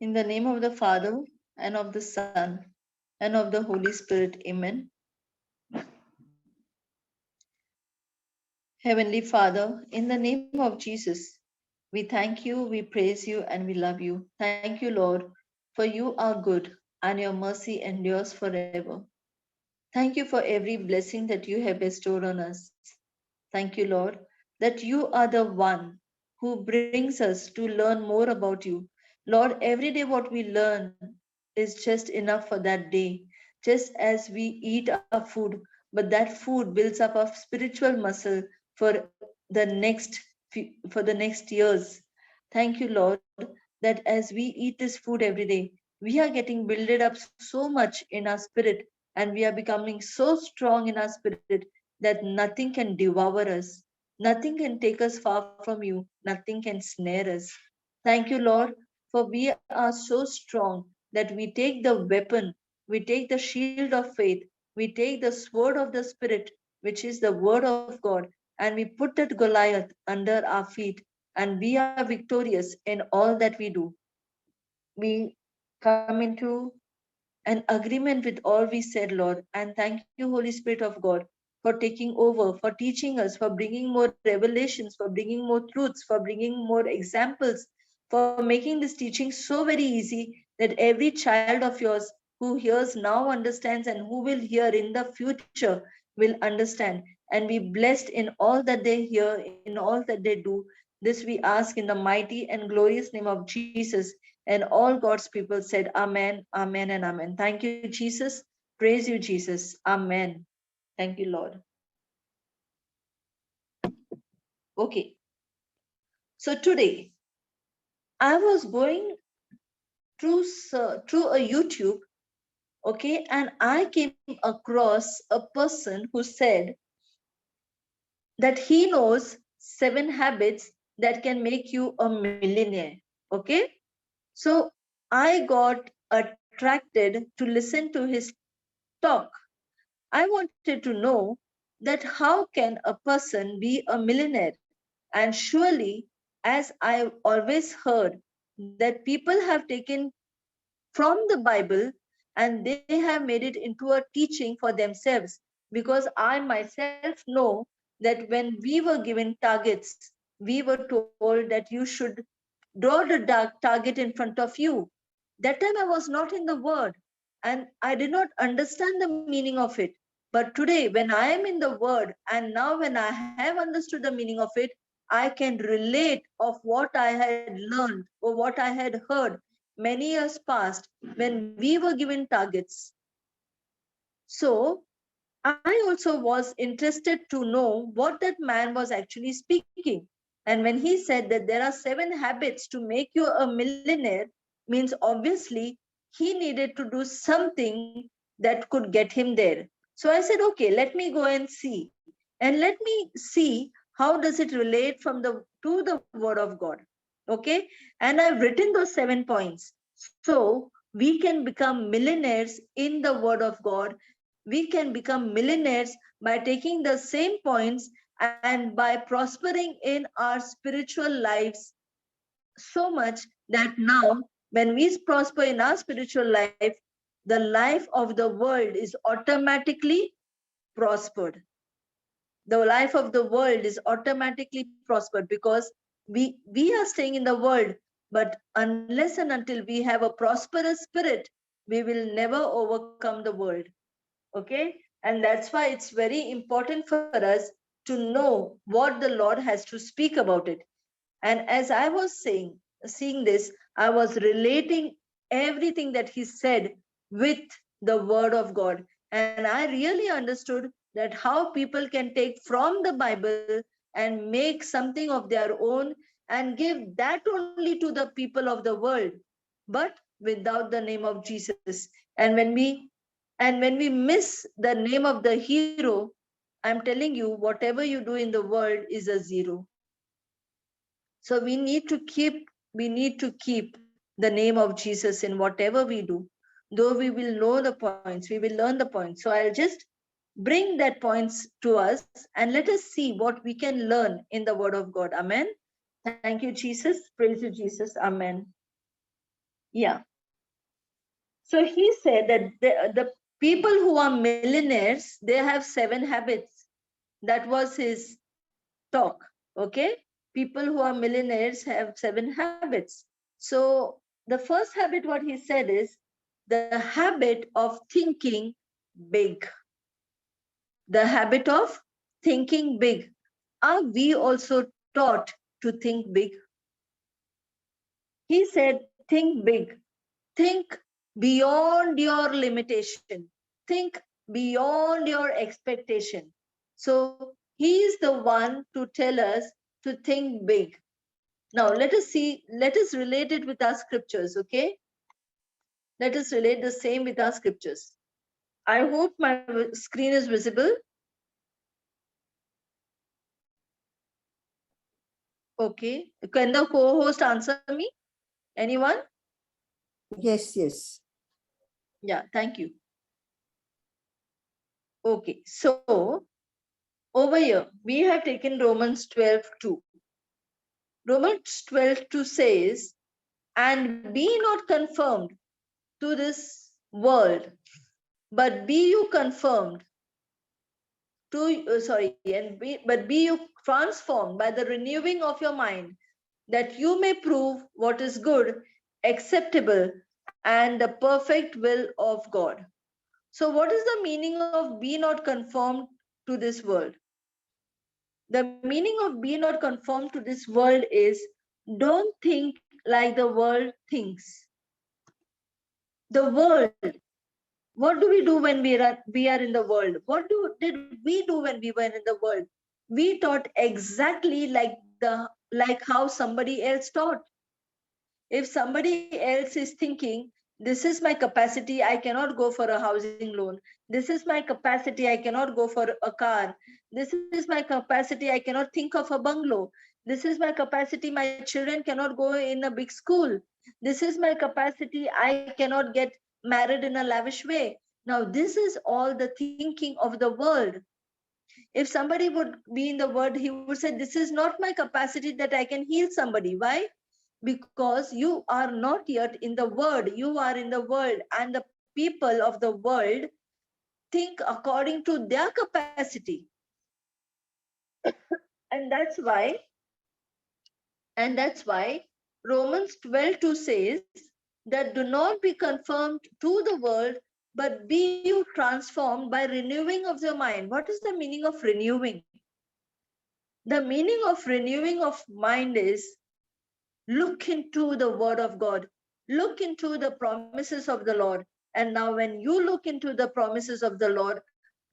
In the name of the Father, and of the Son, and of the Holy Spirit. Amen. Heavenly Father, in the name of Jesus, we thank you, we praise you, and we love you. Thank you, Lord, for you are good and your mercy endures forever. Thank you for every blessing that you have bestowed on us. Thank you, Lord, that you are the one who brings us to learn more about you. Lord, every day what we learn is just enough for that day, just as we eat our food, but that food builds up our spiritual muscle for for the next years. Thank you, Lord, that as we eat this food every day, we are getting builded up so much in our spirit, and we are becoming so strong in our spirit that nothing can devour us. Nothing can take us far from you. Nothing can snare us. Thank you, Lord, for we are so strong that we take the weapon, we take the shield of faith, we take the sword of the Spirit, which is the word of God, and we put that Goliath under our feet, and we are victorious in all that we do. We come into an agreement with all we said, Lord. And thank you, Holy Spirit of God, for taking over, for teaching us, for bringing more revelations, for bringing more truths, for bringing more examples, for making this teaching so very easy that every child of yours who hears now understands, and who will hear in the future will understand and be blessed in all that they hear, in all that they do. This we ask in the mighty and glorious name of Jesus. And all God's people said, Amen, Amen, and Amen. Thank you, Jesus. Praise you, Jesus. Amen. Thank you, Lord. Okay. So today I was going through a YouTube, okay, and I came across a person who said that he knows 7 habits that can make you a millionaire. Okay. So I got attracted to listen to his talk. I wanted to know that how can a person be a millionaire? And surely, as I always heard, that people have taken from the Bible and they have made it into a teaching for themselves. Because I myself know that when we were given targets, we were told that you should draw the target in front of you. That time I was not in the word and I did not understand the meaning of it. But today, when I am in the word, and now when I have understood the meaning of it, I can relate of what I had learned or what I had heard many years past when we were given targets. So I also was interested to know what that man was actually speaking. And when he said that there are 7 habits to make you a millionaire, means obviously he needed to do something that could get him there. So I said, okay, let me go and see. And let me see how does it relate from the to the word of God. Okay. And I've written those 7 points. So we can become millionaires in the word of God. We can become millionaires by taking the same points and by prospering in our spiritual lives so much that now when we prosper in our spiritual life, the life of the world is automatically prospered. The life of the world is automatically prospered because we are staying in the world, but unless and until we have a prosperous spirit, we will never overcome the world. Okay. And that's why it's very important for us to know what the Lord has to speak about it. And as I was seeing this, I was relating everything that he said with the word of God. And I really understood that how people can take from the Bible and make something of their own and give that only to the people of the world, but without the name of Jesus. And when we miss the name of the hero, I'm telling you, whatever you do in the world is a zero. So we need to keep the name of Jesus in whatever we do. Though we will know the points, we will learn the points. So I'll just bring that points to us and let us see what we can learn in the word of God. Amen. Thank you, Jesus. Praise you, Jesus. Amen. Yeah. So he said that the people who are millionaires, they have 7 habits. That was his talk. Okay. People who are millionaires have 7 habits. So the first habit, what he said is the habit of thinking big. The habit of thinking big. Are we also taught to think big? He said, think big. Think beyond your limitation. Think beyond your expectation. So he is the one to tell us to think big. Now let us relate it with our scriptures, okay? Let us relate the same with our scriptures. I hope my screen is visible. Okay. Can the co-host answer me? Anyone? Yes, yes. Yeah, thank you. Okay, so over here, we have taken Romans 12:2. Romans 12:2 says, and be not conformed to this world, but be you conformed to, but be you transformed by the renewing of your mind, that you may prove what is good, acceptable, and the perfect will of God. So, what is the meaning of be not conformed to this world? The meaning of be not conformed to this world is don't think like the world thinks. The world, what do we do when we are in the world? Did we do when we were in the world? We taught exactly like how somebody else taught. If somebody else is thinking, this is my capacity, I cannot go for a housing loan. This is my capacity, I cannot go for a car. This is my capacity, I cannot think of a bungalow. This is my capacity, my children cannot go in a big school. This is my capacity, I cannot get married in a lavish way. Now, this is all the thinking of the world. If somebody would be in the world, he would say, this is not my capacity that I can heal somebody. Why? Because you are not yet in the world, you are in the world, and the people of the world think according to their capacity. And that's why Romans 12:2 says that do not be conformed to the world, but be you transformed by renewing of your mind. What is the meaning of renewing? The meaning of renewing of mind is look into the word of God, look into the promises of the Lord. And now, when you look into the promises of the Lord,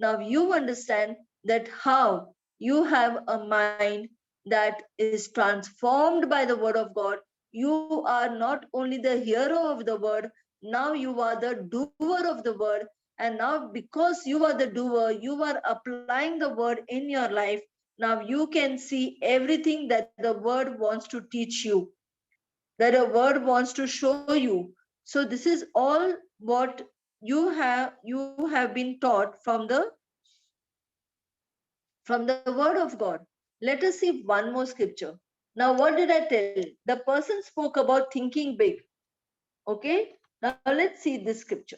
now you understand that how you have a mind that is transformed by the word of God. You are not only the hearer of the word, now you are the doer of the word. And now, because you are the doer, you are applying the word in your life. Now you can see everything that the word wants to teach you, that a word wants to show you. So this is all what you have been taught from the word of God. Let us see one more scripture. Now, what did I tell? The person spoke about thinking big. Okay, now let's see this scripture.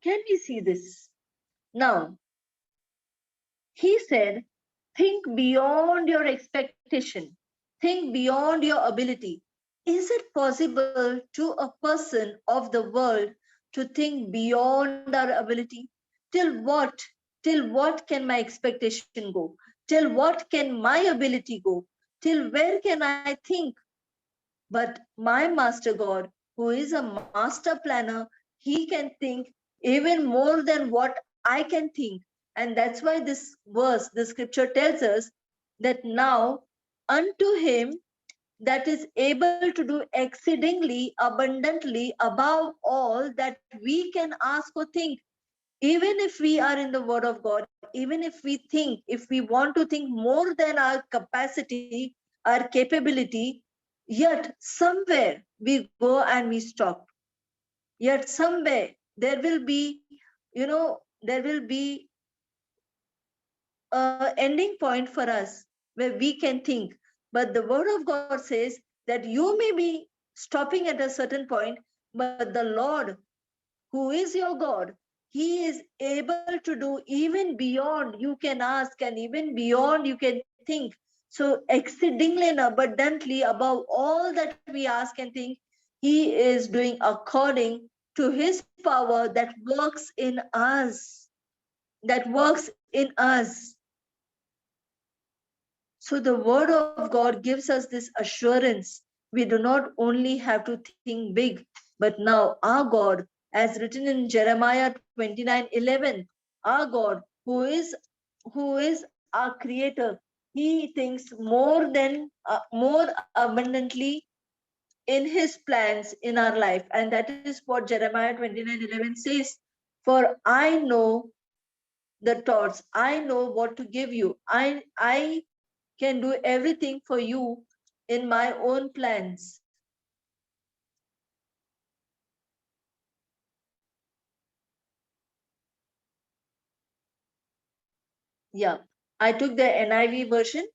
Can we see this? Now, he said, think beyond your expectation, think beyond your ability. Is it possible to a person of the world to think beyond our ability? Till what? Till what can my expectation go? Till what can my ability go? Till where can I think? But my Master God, who is a master planner, he can think even more than what I can think. And that's why this verse, the scripture tells us that now unto him that is able to do exceedingly abundantly above all that we can ask or think. Even if we are in the word of God, even if we think, if we want to think more than our capacity, our capability, yet somewhere we go and we stop. Yet somewhere there will be, there will be a ending point for us where we can think. But the word of God says that you may be stopping at a certain point, but the Lord, who is your God, He is able to do even beyond you can ask and even beyond you can think. So exceedingly and abundantly above all that we ask and think, He is doing according to His power that works in us. That works in us. So the word of God gives us this assurance. We do not only have to think big, but now our God, as written in Jeremiah 29:11, our God, who is our creator, He thinks more abundantly in His plans in our life. And that is what Jeremiah 29:11 says. For I know the thoughts, I know what to give you. I can do everything for you in my own plans. Yeah, I took the NIV version.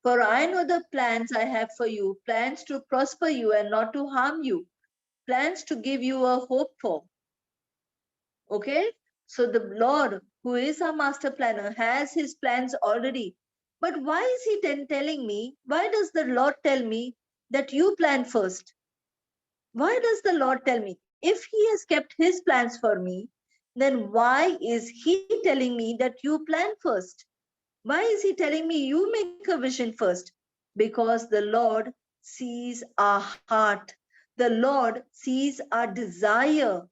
For I know the plans I have for you, plans to prosper you and not to harm you, plans to give you a hope for. Okay, so the Lord, who is our master planner, has His plans already. But why is He then telling me? Why does the Lord tell me that you plan first? Why does the Lord tell me? If He has kept His plans for me, then why is He telling me that you plan first? Why is He telling me you make a vision first? Because the Lord sees our heart. The Lord sees our desire.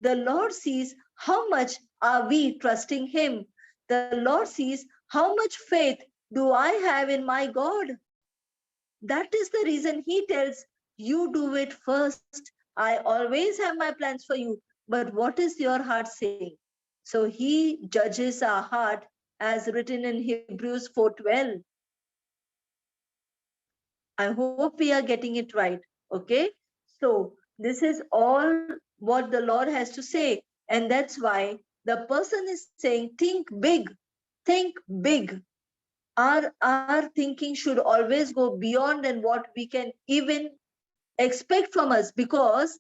The Lord sees how much are we trusting Him. The Lord sees how much faith do I have in my God. That is the reason He tells you do it first. I always have my plans for you, but what is your heart saying? So He judges our heart as written in Hebrews 4:12. I hope we are getting it right. Okay. So this is all what the Lord has to say. And that's why the person is saying, think big, think big. Our thinking should always go beyond than what we can even expect from us, because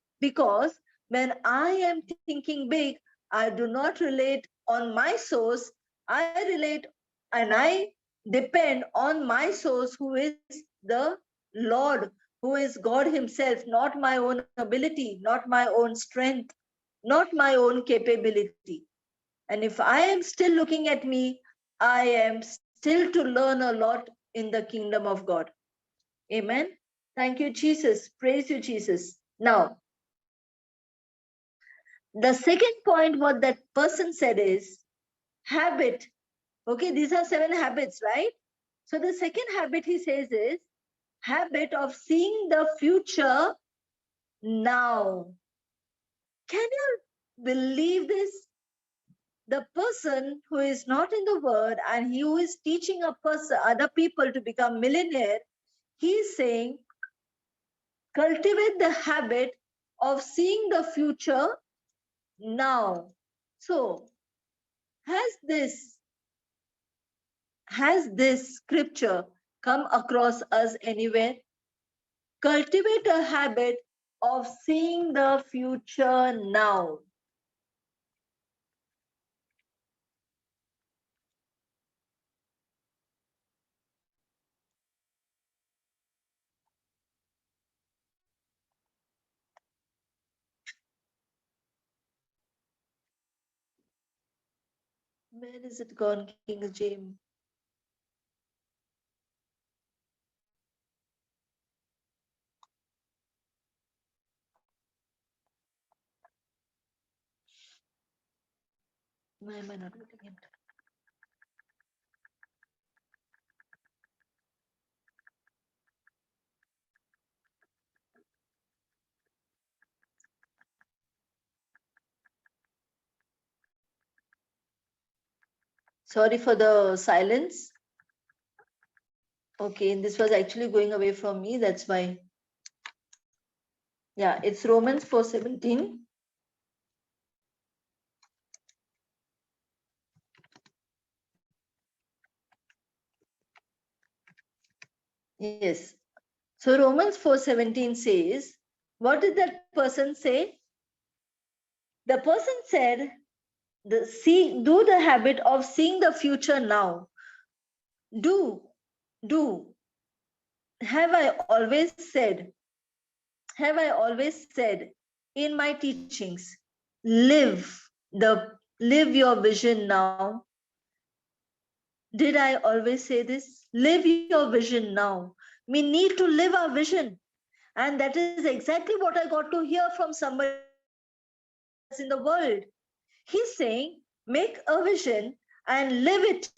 when I am thinking big, I do not relate on my source. I relate and I depend on my source, who is the Lord, who is God Himself, not my own ability, not my own strength, not my own capability. And if I am still looking at me, I am still to learn a lot in the kingdom of God. Amen. Thank you, Jesus. Praise you, Jesus. Now, the second point what that person said is habit. Okay, these are 7 habits, right? So the second habit he says is habit of seeing the future now. Can you believe this? The person who is not in the word and he who is teaching a person, other people to become millionaire, he is saying cultivate the habit of seeing the future now. So has this has this scripture come across us anywhere? Cultivate a habit of seeing the future now. Where is it gone, King James? Why am I not getting it? Sorry for the silence. Okay, this was actually going away from me. That's why. Yeah, it's Romans 4:17. Yes. So Romans 4:17 says, what did that person say? The person said, do the habit of seeing the future now. Do. Have I always said, in my teachings, live your vision now. Did I always say this? Live your vision now. We need to live our vision. And that is exactly what I got to hear from somebody else in the world. He's saying, make a vision and live it.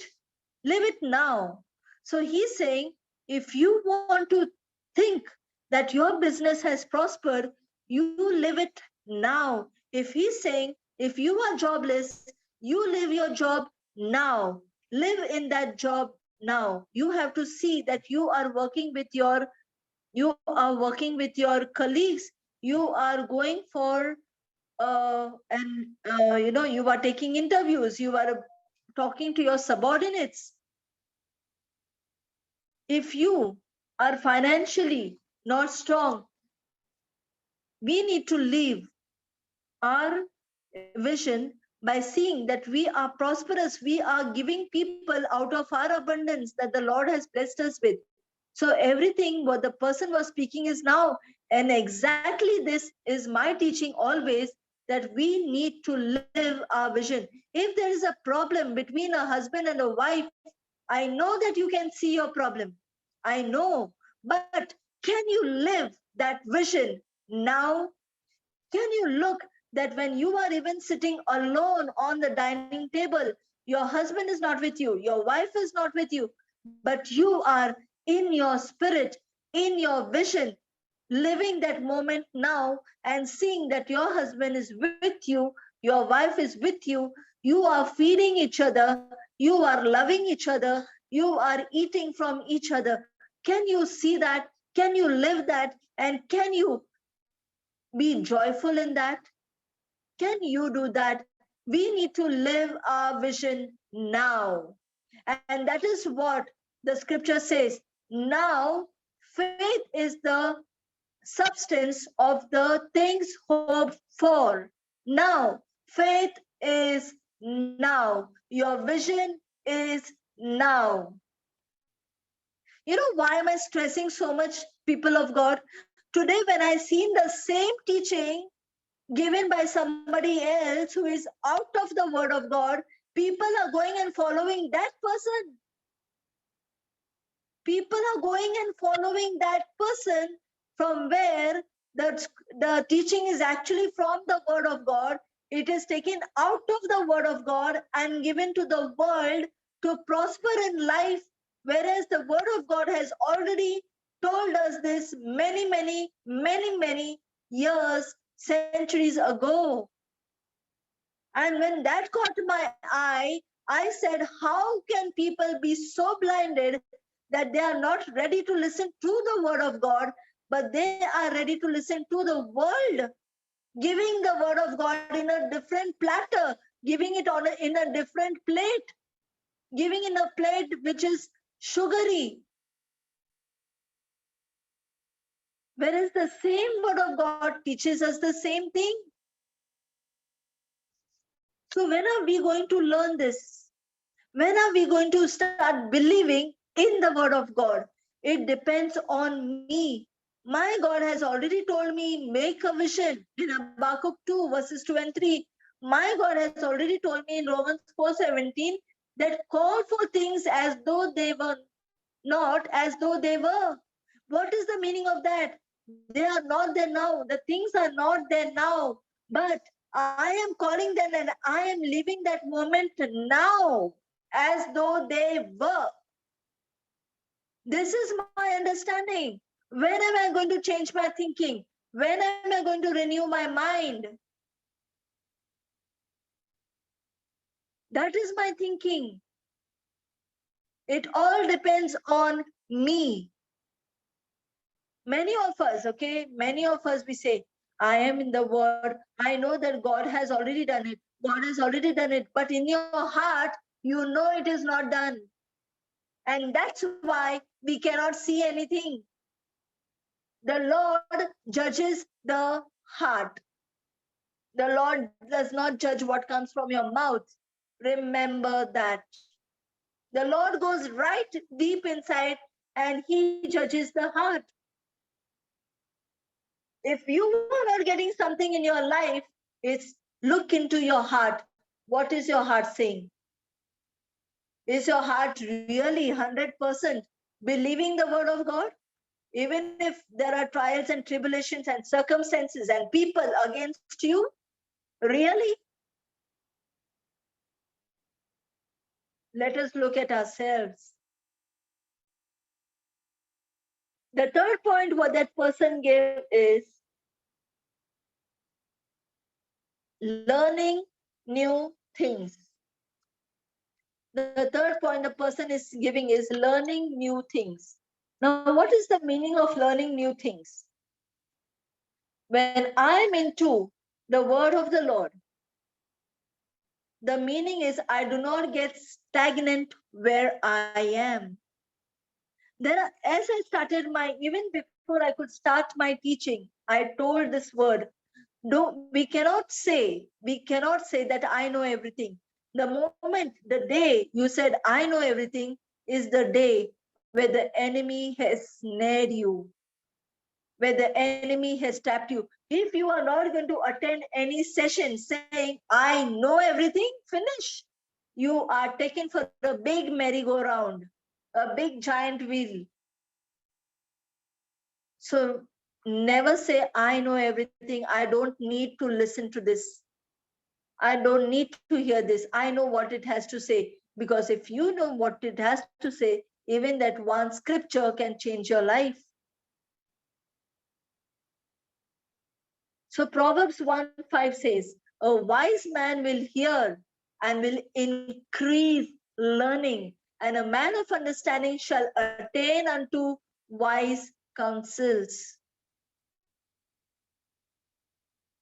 Live it now. So he's saying, if you want to think that your business has prospered, you live it now. If he's saying, if you are jobless, you live your job now. Live in that job now. You have to see that you are working with your colleagues. You are going for you are taking interviews. You are talking to your subordinates. If you are financially not strong, we need to leave our vision by seeing that we are prosperous. We are giving people out of our abundance that the Lord has blessed us with. So everything what the person was speaking is now, and exactly this is my teaching always, that we need to live our vision. If there is a problem between a husband and a wife, I know that you can see your problem. I know, but can you live that vision now? Can you look that when you are even sitting alone on the dining table, your husband is not with you, your wife is not with you, but you are in your spirit, in your vision, living that moment now and seeing that your husband is with you, your wife is with you, you are feeding each other, you are loving each other, you are eating from each other. Can you see that? Can you live that? And can you be joyful in that? Can you do that? We need to live our vision now. And that is what the scripture says. Now, faith is the substance of the things hoped for. Now, faith is now. Your vision is now. You know, why am I stressing so much, people of God? Today, when I seen the same teaching given by somebody else who is out of the word of God, people are going and following that person. People are going and following that person from where the teaching is actually from the word of God. It is taken out of the word of God and given to the world to prosper in life, whereas the word of God has already told us this many years, centuries ago. And when that caught my eye, I said, how can people be so blinded that they are not ready to listen to the word of God, but they are ready to listen to the world, giving the word of God in a different platter, giving it in a different plate, giving in a plate which is sugary. Whereas the same word of God teaches us the same thing. So when are we going to learn this? When are we going to start believing in the word of God? It depends on me. My God has already told me, make a vision in Habakkuk 2, verses 2 and 3. My God has already told me in Romans 4:17 that call for things as though they were not, as though they were. What is the meaning of that? They are not there now. The things are not there now. But I am calling them and I am living that moment now as though they were. This is my understanding. When am I going to change my thinking? When am I going to renew my mind? That is my thinking. It all depends on me. Many of us, okay, many of us, we say, I am in the word. I know that God has already done it. God has already done it. But in your heart, you know it is not done. And that's why we cannot see anything. The Lord judges the heart. The Lord does not judge what comes from your mouth. Remember that. The Lord goes right deep inside and he judges the heart. If you are not getting something in your life, it's look into your heart. What is your heart saying? Is your heart really 100% believing the word of God? Even if there are trials and tribulations and circumstances and people against you, really? Let us look at ourselves. The third point what that person gave is learning new things. The third point the person is giving is learning new things. Now, what is the meaning of learning new things? When I'm into the word of the Lord, the meaning is I do not get stagnant where I am. As I started even before I could start my teaching, I told this word, we cannot say that I know everything. The moment, the day you said I know everything is the day where the enemy has snared you, where the enemy has tapped you. If you are not going to attend any session saying I know everything, finish. You are taken for a big merry-go-round, a big giant wheel. So never say I know everything. I don't need to listen to this. I don't need to hear this. I know what it has to say. Because if you know what it has to say, even that one scripture can change your life. So Proverbs 1:5 says, a wise man will hear and will increase learning, and a man of understanding shall attain unto wise counsels.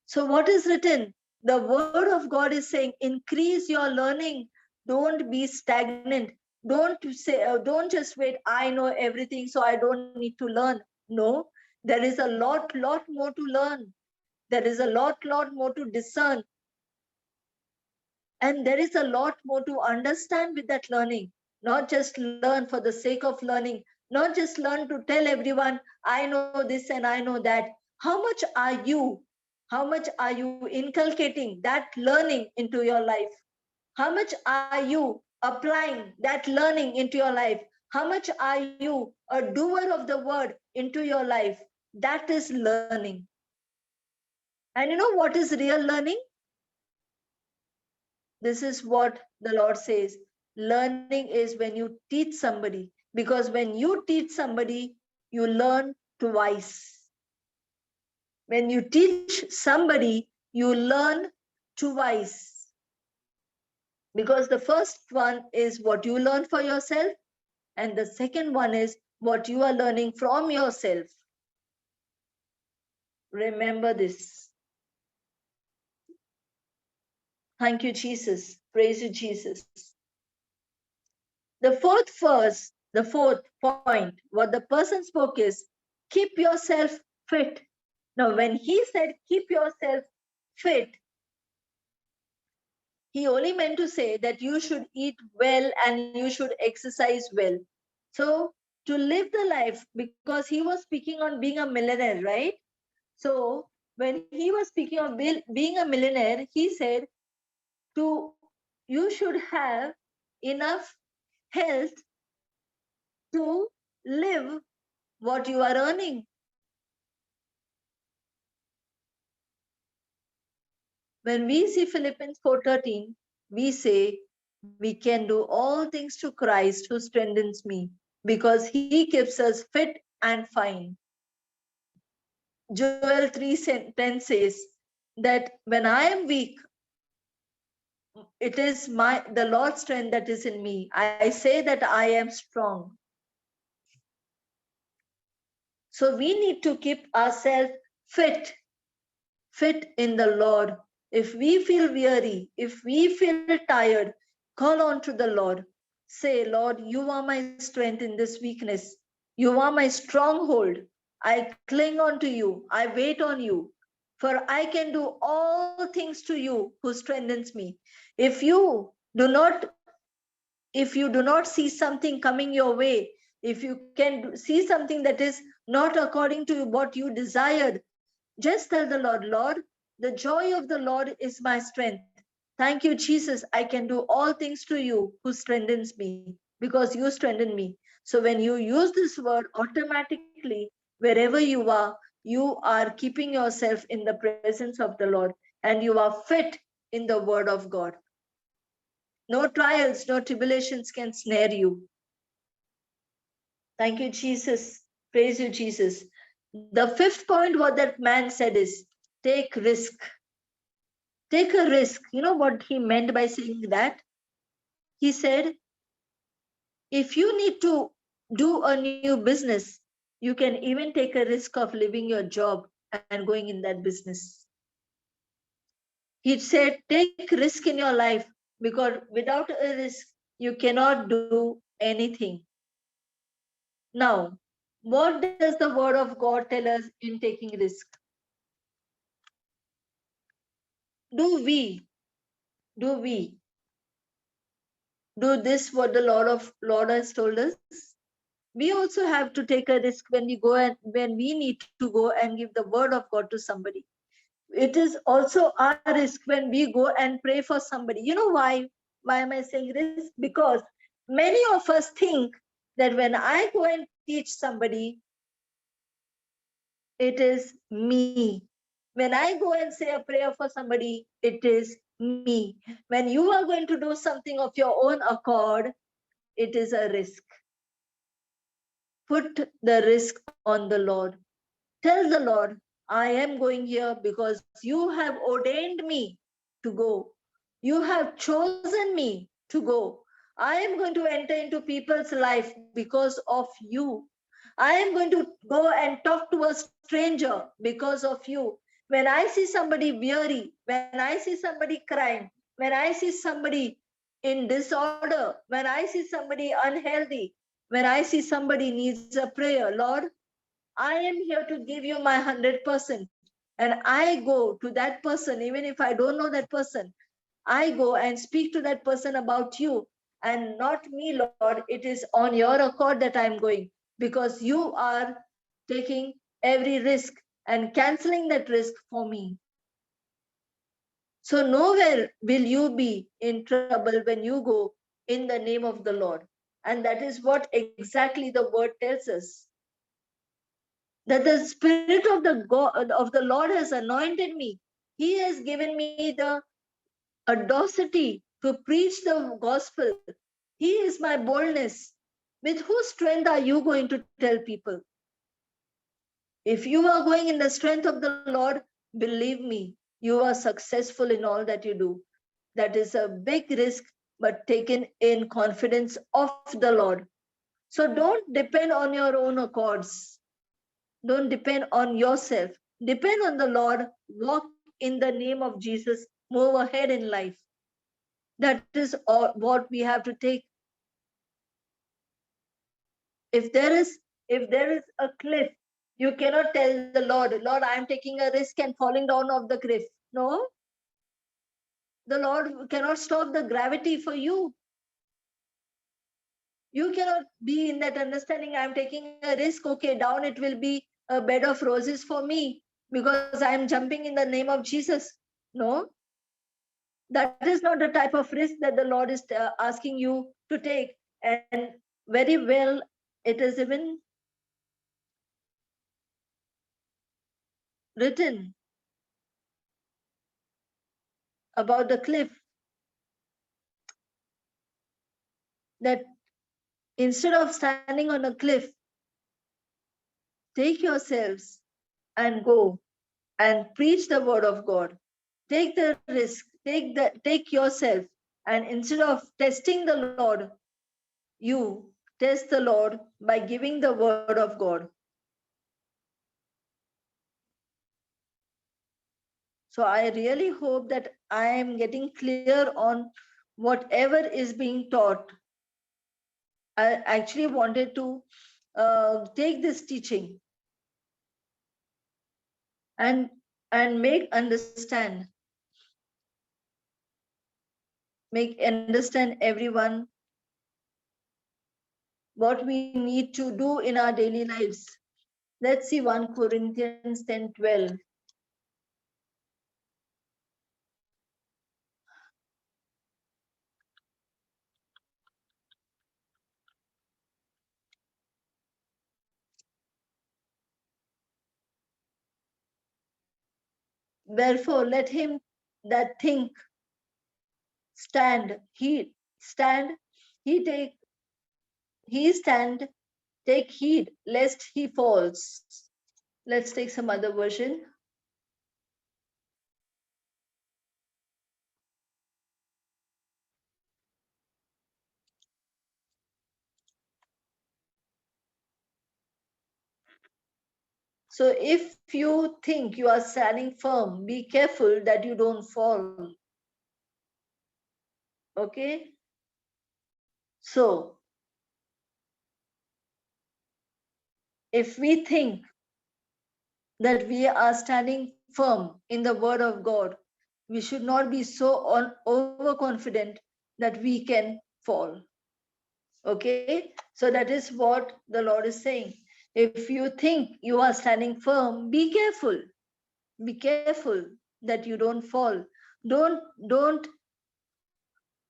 So what is written? The word of God is saying, increase your learning. Don't be stagnant. Don't just wait. I know everything, so I don't need to learn. No, there is a lot more to learn. There is a lot more to discern. And there is a lot more to understand with that learning. Not just learn for the sake of learning, not just learn to tell everyone, I know this and I know that. How much are you? How much are you inculcating that learning into your life? How much are you applying that learning into your life? How much are you a doer of the word into your life? That is learning. And you know what is real learning? This is what the Lord says. Learning is when you teach somebody, because when you teach somebody, you learn twice. When you teach somebody, you learn twice. Because the first one is what you learn for yourself, and the second one is what you are learning from yourself. Remember this. Thank you, Jesus. Praise you, Jesus. The fourth point, what the person spoke is, keep yourself fit. Now, when he said, keep yourself fit, he only meant to say that you should eat well and you should exercise well. So, to live the life, because he was speaking on being a millionaire, right? So, when he was speaking of being a millionaire, he said, you should have enough health to live what you are earning. When we see Philippians 4:13, we say, we can do all things to Christ who strengthens me, because he keeps us fit and fine. Joel 3:10 says that when I am weak, it is the Lord's strength that is in me. I say that I am strong. So we need to keep ourselves fit in the Lord. If we feel weary, if we feel tired, call on to the Lord. say, Lord, you are my strength in this weakness. You are my stronghold. I cling on to you. I wait on you. For I can do all things to you who strengthens me. If you do not, if you do not see something coming your way, if you can see something that is not according to what you desired, just tell the Lord, Lord, the joy of the Lord is my strength. Thank you, Jesus. I can do all things to you who strengthens me because you strengthen me. So when you use this word, automatically, wherever you are keeping yourself in the presence of the Lord and you are fit in the word of God. No trials, no tribulations can snare you. Thank you, Jesus. Praise you, Jesus. The fifth point, what that man said is take risk. Take a risk. You know what he meant by saying that? He said, if you need to do a new business, you can even take a risk of leaving your job and going in that business. He said, take risk in your life because without a risk, you cannot do anything. Now, what does the word of God tell us in taking risk? Do we, do we do this what the Lord has told us? We also have to take a risk when we go and when we need to go and give the word of God to somebody. It is also our risk when we go and pray for somebody. You know why? Why am I saying risk? Because many of us think that when I go and teach somebody, it is me. When I go and say a prayer for somebody, it is me. When you are going to do something of your own accord, it is a risk. Put the risk on the Lord. Tell the Lord, I am going here because you have ordained me to go. You have chosen me to go. I am going to enter into people's life because of you. I am going to go and talk to a stranger because of you. When I see somebody weary, when I see somebody crying, when I see somebody in disorder, when I see somebody unhealthy, when I see somebody needs a prayer, Lord, I am here to give you my 100%. And I go to that person, even if I don't know that person, I go and speak to that person about you and not me, Lord. It is on your accord that I'm going because you are taking every risk and canceling that risk for me. So nowhere will you be in trouble when you go in the name of the Lord. And that is what exactly the word tells us. That the Spirit of the God of the Lord has anointed me. He has given me the audacity to preach the gospel. He is my boldness. With whose strength are you going to tell people? If you are going in the strength of the Lord, believe me, you are successful in all that you do. That is a big risk, but taken in confidence of the Lord. So don't depend on your own accords. Don't depend on yourself. Depend on the Lord. Walk in the name of Jesus. Move ahead in life. That is all what we have to take. If there is a cliff, you cannot tell the Lord, Lord, I am taking a risk and falling down off the cliff. No, the Lord cannot stop the gravity for you. You cannot be in that understanding. I am taking a risk. Okay, down it will be a bed of roses for me because I am jumping in the name of Jesus. No, that is not the type of risk that the Lord is asking you to take. And very well, it is even written about the cliff that instead of standing on a cliff, take yourselves and go and preach the word of God. Take the risk, take yourself, and instead of testing the Lord, you test the Lord by giving the word of God. So I really hope that I am getting clear on whatever is being taught. I actually wanted to take this teaching and make understand everyone what we need to do in our daily lives. Let's see 1 Corinthians 10:12. Wherefore let him that think stand, he stand, take heed lest he falls. Let's take some other version. So if you think you are standing firm, be careful that you don't fall. Okay? So if we think that we are standing firm in the word of God, we should not be so overconfident that we can fall. Okay? So that is what the Lord is saying. If you think you are standing firm, be careful. Be careful that you don't fall. Don't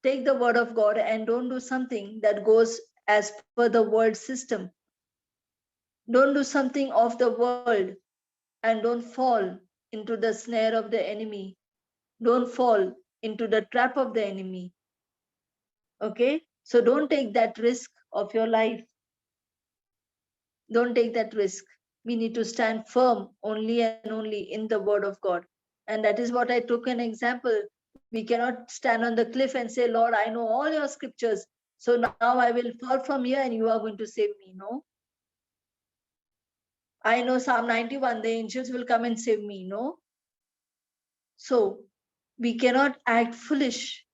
take the word of God and don't do something that goes as per the world system. Don't do something of the world and don't fall into the snare of the enemy. Don't fall into the trap of the enemy. Okay? So don't take that risk of your life. Don't take that risk. We need to stand firm only and only in the word of God. And that is what I took an example. We cannot stand on the cliff and say, Lord, I know all your scriptures. So now I will fall from here and you are going to save me. No. I know Psalm 91, the angels will come and save me. No. So we cannot act foolish.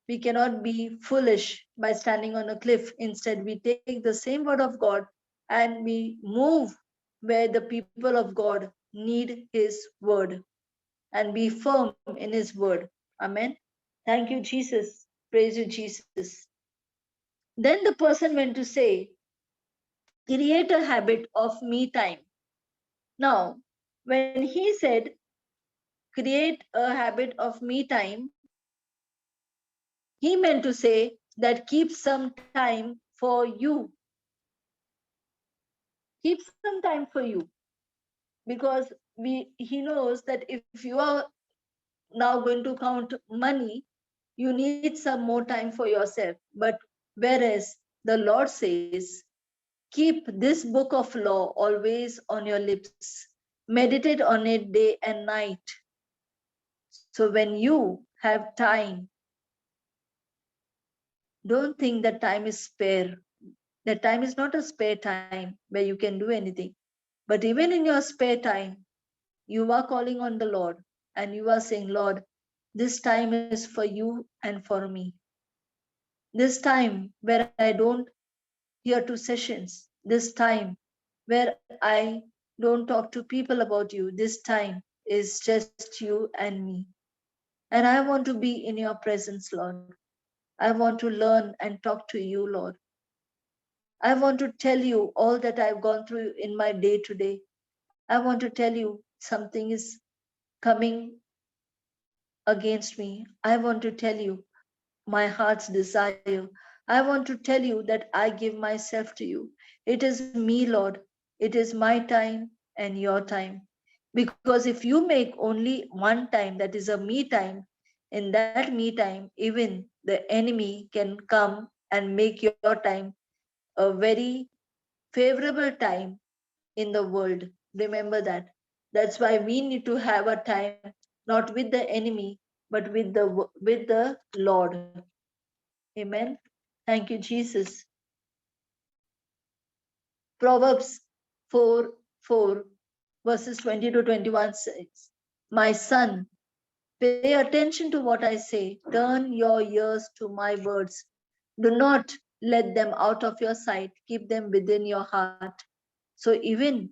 We cannot be foolish by standing on a cliff. Instead, we take the same word of God and we move where the people of God need his word and be firm in his word. Amen. Thank you, Jesus. Praise you, Jesus. Then the person went to say, create a habit of me time. Now, when he said, create a habit of me time, he meant to say that keep some time for you. Keep some time for you. Because he knows that if you are now going to count money, you need some more time for yourself. But whereas the Lord says, keep this book of law always on your lips, meditate on it day and night. So when you have time, don't think that time is spare. That time is not a spare time where you can do anything. But even in your spare time, you are calling on the Lord and you are saying, Lord, this time is for you and for me. This time where I don't hear to sessions, this time where I don't talk to people about you, this time is just you and me. And I want to be in your presence, Lord. I want to learn and talk to you, Lord. I want to tell you all that I've gone through in my day to day. I want to tell you something is coming against me. I want to tell you my heart's desire. I want to tell you that I give myself to you. It is me, Lord. It is my time and your time. Because if you make only one time, that is a me time, in that me time, even the enemy can come and make your time a very favorable time in the world. Remember that. That's why we need to have a time not with the enemy, but with the Lord. Amen. Thank you, Jesus. Proverbs 4:4, verses 20 to 21 says, my son, pay attention to what I say. Turn your ears to my words. Do not let them out of your sight, keep them within your heart. So even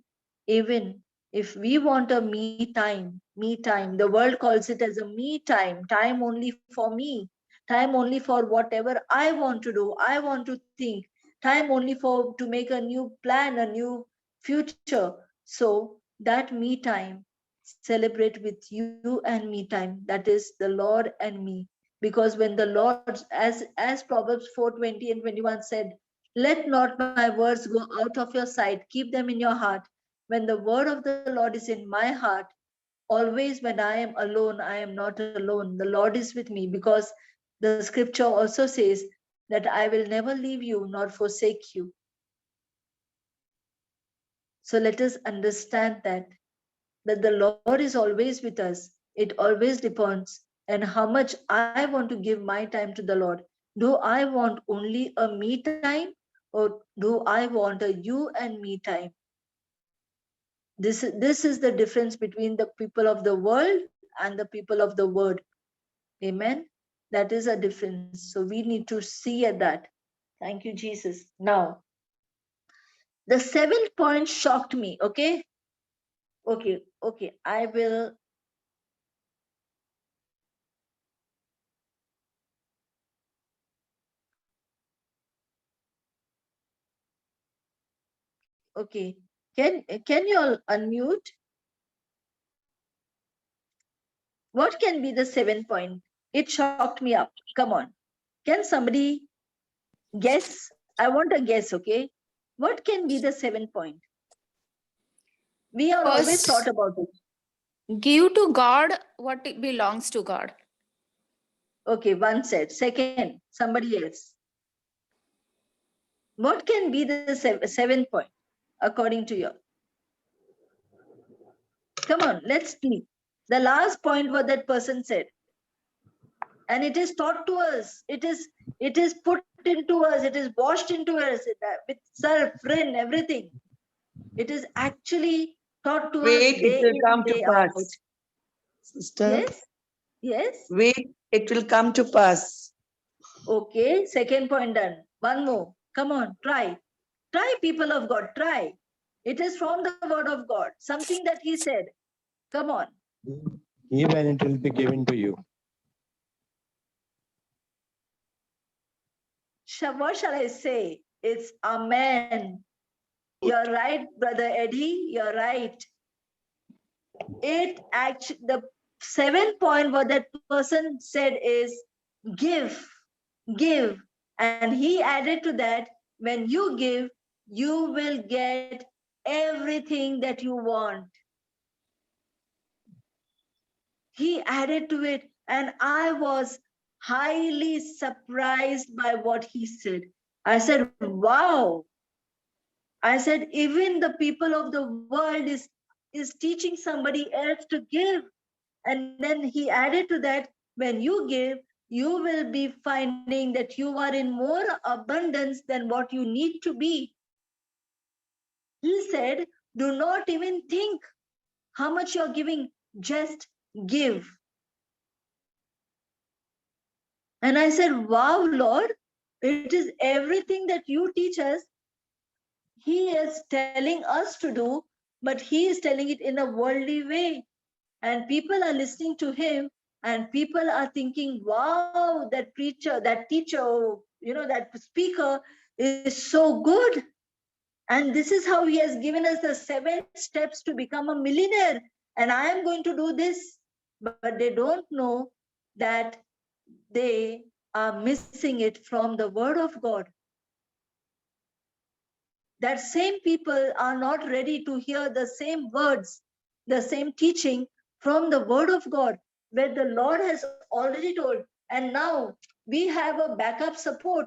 if we want a me time, the world calls it as a me time only for me, time only for whatever I want to do, I want to think, time only for to make a new plan, a new future. So that me time, celebrate with you and me time, that is the Lord and me. Because when the Lord, as Proverbs 4:20 and 21 said, let not my words go out of your sight, keep them in your heart. When the word of the Lord is in my heart, always when I am alone, I am not alone. The Lord is with me, because the scripture also says that I will never leave you nor forsake you. So let us understand that the Lord is always with us. It always depends on how much I want to give my time to the Lord. Do I want only a me time, or do I want a you and me time? This is the difference between the people of the world and the people of the word. Amen. That is a difference. So we need to see at that. Thank you, Jesus. Now, the seventh point shocked me. Okay. I will. Okay. Can you all unmute? What can be the 7 point? It shocked me up. Come on. Can somebody guess? I want a guess, okay? What can be the 7 point? We are always taught First, about it. give to God what it belongs to God. Okay, one said. Second, somebody else. What can be the 7 point according to you? Come on, let's see. The last point what that person said. And it is taught to us. It is put into us. It is washed into us with surf, rin, everything. It is actually taught to us Wait, it day will in, come to day out. pass. Sister, Yes. wait, it will come to pass. Okay, second point done. One more. Come on, try. Try, people of God, try. It is from the word of God, something that he said. Come on. Give and it will be given to you. What shall I say? It's amen. You're right, Brother Eddie. You're right. It actually, the 7 point what that person said is give, give. And he added to that, when you give, you will get everything that you want. He added to it, and I was highly surprised by what he said. I said, wow. I said, even the people of the world is teaching somebody else to give. And then he added to that, when you give, you will be finding that you are in more abundance than what you need to be. He said, do not even think how much you're giving, just give. And I said, wow, Lord, it is everything that you teach us. He is telling us to do, but he is telling it in a worldly way. And people are listening to him, and people are thinking, wow, that preacher, that teacher, that speaker is so good. And this is how he has given us the 7 steps to become a millionaire. And I am going to do this. But they don't know that they are missing it from the word of God. That same people are not ready to hear the same words, the same teaching from the word of God, where the Lord has already told. And now we have a backup support.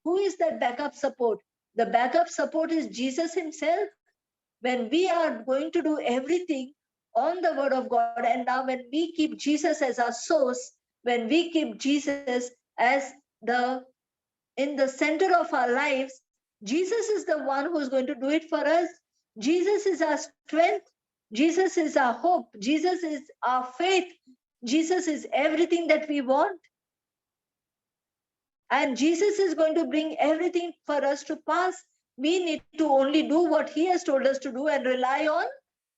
Who is that backup support? The backup support is Jesus himself. When we are going to do everything on the word of God, and now when we keep Jesus as our source, when we keep Jesus as in the center of our lives, Jesus is the one who's going to do it for us. Jesus is our strength. Jesus is our hope. Jesus is our faith. Jesus is everything that we want. And Jesus is going to bring everything for us to pass. We need to only do what he has told us to do and rely on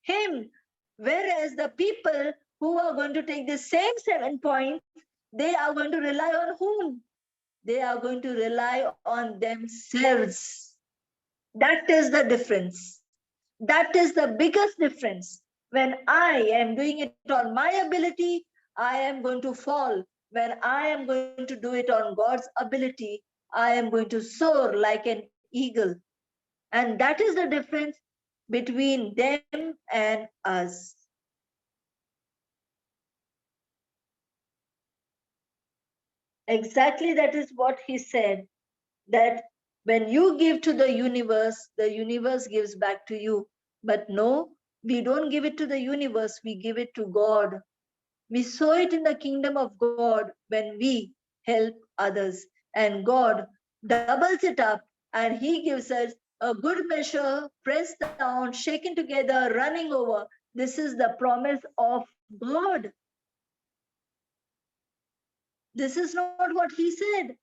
him. Whereas the people who are going to take the same 7 points, they are going to rely on whom? They are going to rely on themselves. That is the difference. That is the biggest difference. When I am doing it on my ability, I am going to fall. When I am going to do it on God's ability, I am going to soar like an eagle. And that is the difference between them and us. Exactly, that is what he said, that when you give to the universe gives back to you. But no, we don't give it to the universe, we give it to God. We sow it in the kingdom of God when we help others. And God doubles it up and he gives us a good measure, pressed down, shaken together, running over. This is the promise of God. This is not what he said.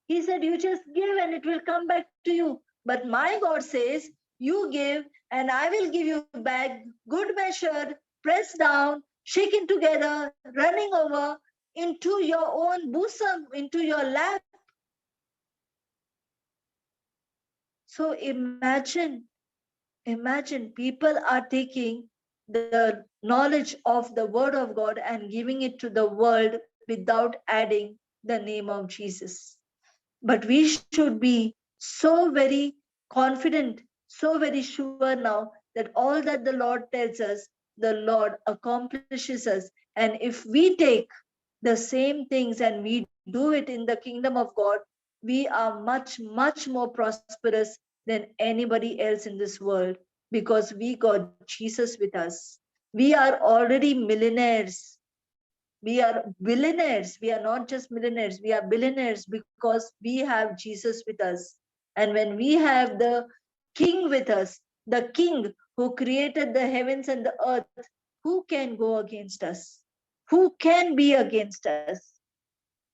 He said, you just give and it will come back to you. But my God says, you give and I will give you back, good measured, pressed down, shaken together, running over into your own bosom, into your lap. So imagine people are taking the knowledge of the word of God and giving it to the world without adding the name of Jesus. But we should be so very confident, so very sure now that all that the Lord tells us, the Lord accomplishes us. And if we take the same things and we do it in the kingdom of God, we are much, much more prosperous than anybody else in this world because we got Jesus with us. We are already millionaires. We are billionaires. We are not just millionaires. We are billionaires because we have Jesus with us. And when we have the King with us, the King who created the heavens and the earth, who can go against us? Who can be against us?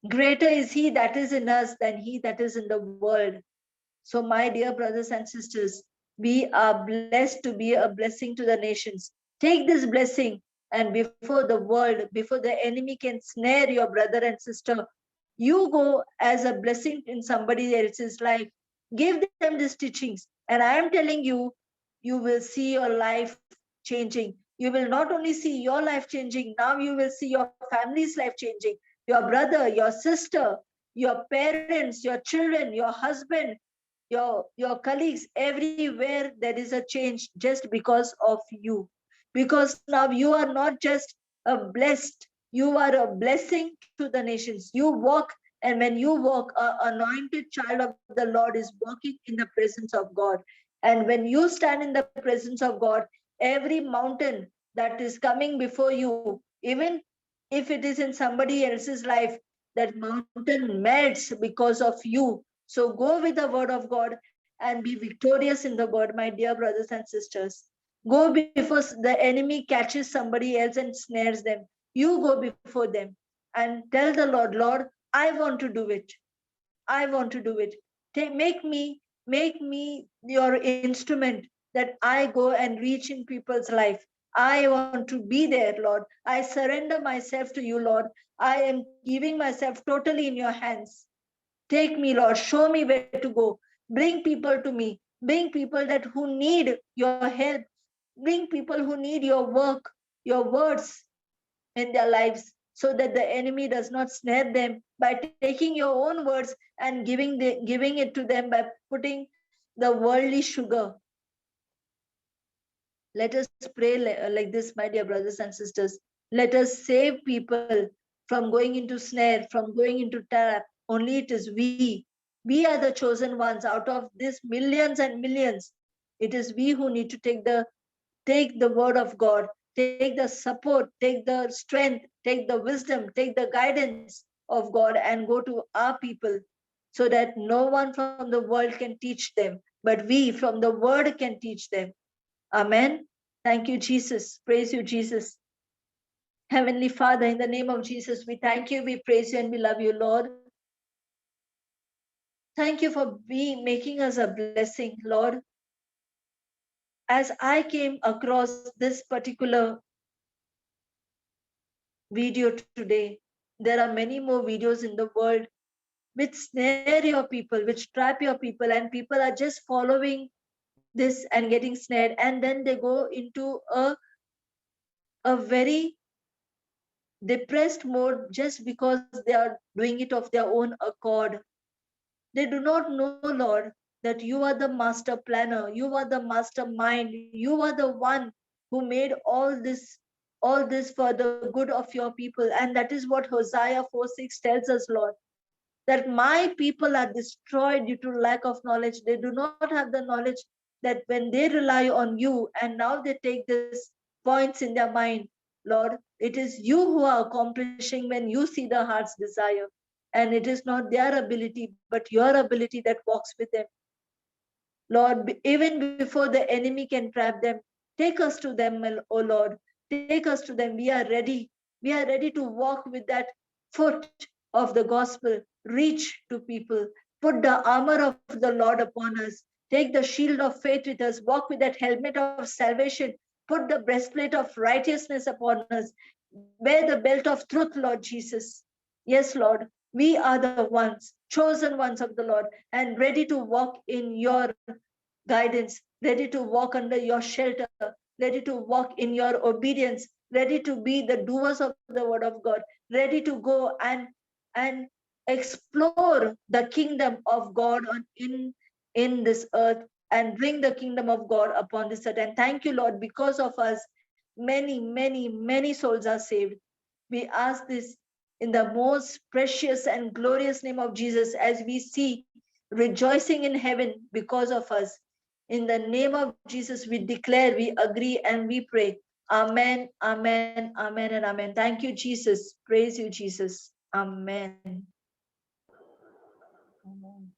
Greater is he that is in us than he that is in the world. So, my dear brothers and sisters, we are blessed to be a blessing to the nations. Take this blessing, and before the world, before the enemy can snare your brother and sister, you go as a blessing in somebody else's life. Give them these teachings. And I am telling you, you will see your life changing. You will not only see your life changing, now you will see your family's life changing. Your brother, your sister, your parents, your children, your husband, your colleagues, everywhere there is a change just because of you. Because now you are not just a blessed, you are a blessing to the nations. You walk, and when you walk, an anointed child of the Lord is walking in the presence of God. And when you stand in the presence of God, every mountain that is coming before you, even if it is in somebody else's life, that mountain melts because of you. So go with the word of God and be victorious in the word, my dear brothers and sisters. Go before the enemy catches somebody else and snares them. You go before them and tell the Lord, Lord, I want to do it. I want to do it. Make me your instrument that I go and reach in people's life. I want to be there, Lord. I surrender myself to you, Lord. I am giving myself totally in your hands. Take me, Lord. Show me where to go. Bring people to me. Bring people that who need your help. Bring people who need your work, your words in their lives, so that the enemy does not snare them by taking your own words and giving it to them by putting the worldly sugar. Let us pray like this, my dear brothers and sisters. Let us save people from going into snare, from going into trap. Only it is we. We are the chosen ones out of these millions and millions. It is we who need to take the word of God, take the support, take the strength, take the wisdom, take the guidance of God and go to our people so that no one from the world can teach them, but we from the word can teach them. Amen. Thank you, Jesus. Praise you, Jesus. Heavenly Father, in the name of Jesus, we thank you, we praise you, and we love you, Lord. Thank you for making us a blessing, Lord. As I came across this particular video today, there are many more videos in the world which snare your people, which trap your people, and people are just following this and getting snared, and then they go into a very depressed mode just because they are doing it of their own accord. They do not know, Lord, that you are the master planner, you are the mastermind, you are the one who made all this for the good of your people. And that is what Hosea 4:6 tells us, Lord, that my people are destroyed due to lack of knowledge. They do not have the knowledge that when they rely on you and now they take this points in their mind, Lord, it is you who are accomplishing when you see the heart's desire. And it is not their ability, but your ability that walks with them. Lord, even before the enemy can trap them, take us to them, O Lord. Take us to them. We are ready. We are ready to walk with that foot of the gospel, reach to people, put the armor of the Lord upon us, take the shield of faith with us, walk with that helmet of salvation, put the breastplate of righteousness upon us, wear the belt of truth, Lord Jesus. Yes, Lord, we are the ones, chosen ones of the Lord, and ready to walk in your guidance, ready to walk under your shelter, ready to walk in your obedience, ready to be the doers of the word of God, ready to go and explore the kingdom of God in this earth and bring the kingdom of God upon this earth. And thank you, Lord, because of us, many souls are saved. We ask this in the most precious and glorious name of Jesus as we see rejoicing in heaven because of us. In the name of Jesus, we declare, we agree, and we pray. Amen, amen, amen, and amen. Thank you, Jesus. Praise you, Jesus. Amen. Amen.